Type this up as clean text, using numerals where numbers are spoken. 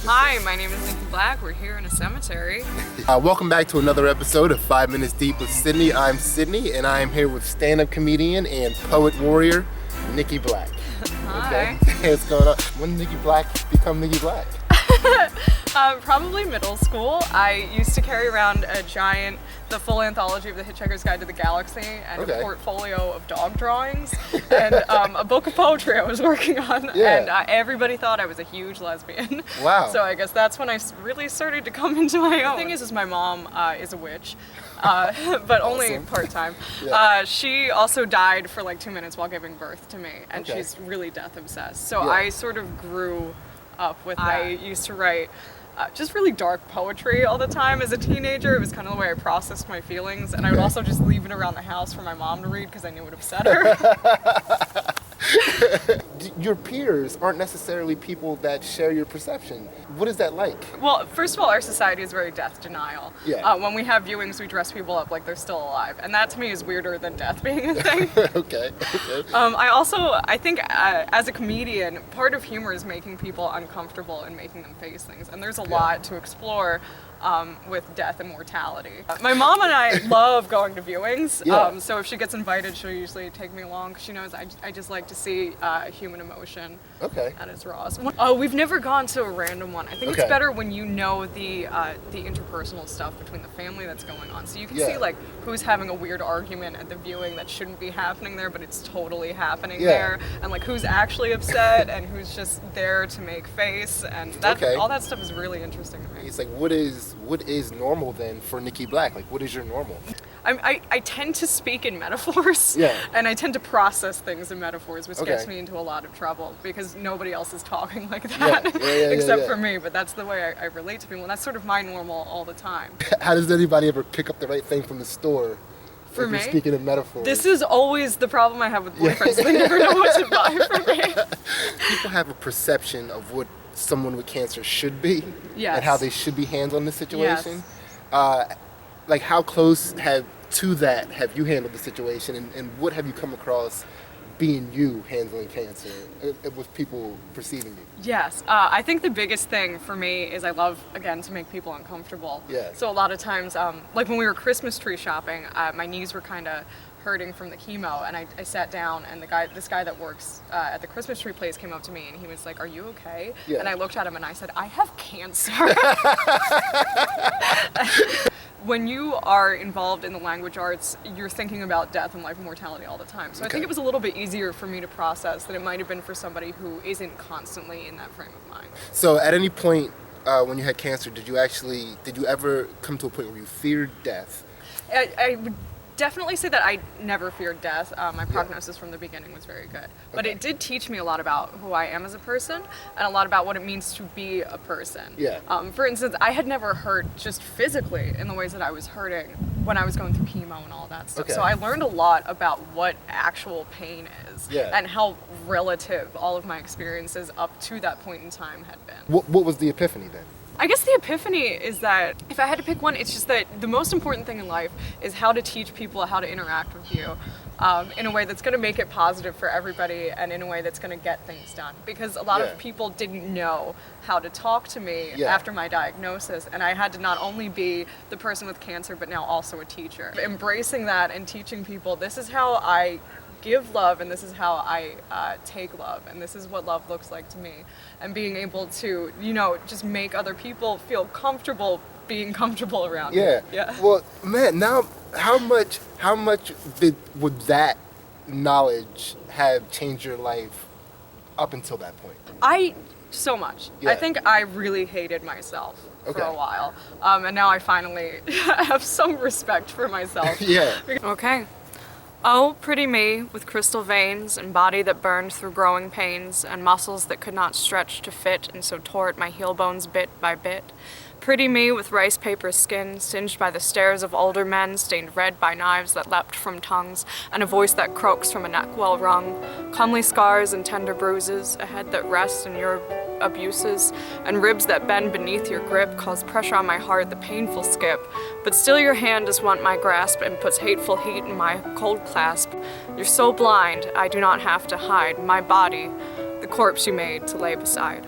Hi, my name is Nikki Black. We're here in a cemetery. Welcome back to another episode of 5 Minutes Deep with Sidney. I'm Sidney, and I am here with stand-up comedian and poet warrior, Nikki Black. Hi. Okay. What's going on? When did Nikki Black become Nikki Black? Probably middle school. I used to carry around the full anthology of The Hitchhiker's Guide to the Galaxy and a portfolio of dog drawings and a book of poetry I was working on. Yeah. And everybody thought I was a huge lesbian. Wow. So I guess that's when I really started to come into my own. The thing is my mom is a witch, but only part-time. Yeah. She also died for like 2 minutes while giving birth to me, and she's really death obsessed. So I sort of grew up with that. I used to write just really dark poetry all the time as a teenager. It was kind of the way I processed my feelings, and I would also just leave it around the house for my mom to read because I knew it would upset her. Your peers aren't necessarily people that share your perception. What is that like? Well, first of all, our society is very death denial. Yeah. When we have viewings, we dress people up like they're still alive, and that to me is weirder than death being a thing. Okay. I think as a comedian, part of humor is making people uncomfortable and making them face things, and there's a lot to explore with death and mortality. My mom and I love going to viewings, so if she gets invited, she'll usually take me along because she knows I just like to see human emotion at its rawest. We've never gone to a random one. I think it's better when you know the interpersonal stuff between the family that's going on, so you can see like who's having a weird argument at the viewing that shouldn't be happening there, but it's totally happening there, and like who's actually upset and who's just there to make face, and all that stuff is really interesting to me. It's like, what is normal then for Nikki Black? Like, what is your normal? I tend to speak in metaphors, and I tend to process things in metaphors, which gets me into a lot of trouble because nobody else is talking like that except for me, but that's the way I relate to people, and that's sort of my normal all the time. How does anybody ever pick up the right thing from the store? For me? You're speaking in metaphors. This is always the problem I have with boyfriends. They never know what to buy for me. People have a perception of what someone with cancer should be and how they should be handling the situation. Like, how close have you handled the situation, and what have you come across being you handling cancer with people perceiving you? Yes, I think the biggest thing for me is I love, again, to make people uncomfortable. So a lot of times, like when we were Christmas tree shopping, my knees were kind of hurting from the chemo, and I sat down, and this guy that works at the Christmas tree place came up to me, and he was like, "Are you okay?" And I looked at him and I said, "I have cancer." When you are involved in the language arts, you're thinking about death and life and mortality all the time. So I think it was a little bit easier for me to process than it might have been for somebody who isn't constantly in that frame of mind. So at any point when you had cancer, did you ever come to a point where you feared death? I would definitely say that I never feared death. My prognosis from the beginning was very good. But it did teach me a lot about who I am as a person and a lot about what it means to be a person. For instance, I had never hurt just physically in the ways that I was hurting when I was going through chemo and all that stuff. So I learned a lot about what actual pain is and how relative all of my experiences up to that point in time had been. What was the epiphany then? I guess the epiphany is that if I had to pick one, it's just that the most important thing in life is how to teach people how to interact with you in a way that's going to make it positive for everybody and in a way that's going to get things done. Because a lot of people didn't know how to talk to me after my diagnosis, and I had to not only be the person with cancer, but now also a teacher. Embracing that and teaching people, this is how I give love, and this is how I take love, and this is what love looks like to me, and being able to, just make other people feel comfortable being comfortable around me. Well, man, now how much would that knowledge have changed your life up until that point? So much. I think I really hated myself for a while, and now I finally have some respect for myself. Okay. Oh, pretty me, with crystal veins and body that burned through growing pains and muscles that could not stretch to fit and so tore at my heel bones bit by bit. Pretty me with rice paper skin, singed by the stares of older men, stained red by knives that leapt from tongues, and a voice that croaks from a neck well wrung. Comely scars and tender bruises, a head that rests in your abuses, and ribs that bend beneath your grip cause pressure on my heart, the painful skip. But still your hand does want my grasp and puts hateful heat in my cold clasp. You're so blind, I do not have to hide my body, the corpse you made to lay beside.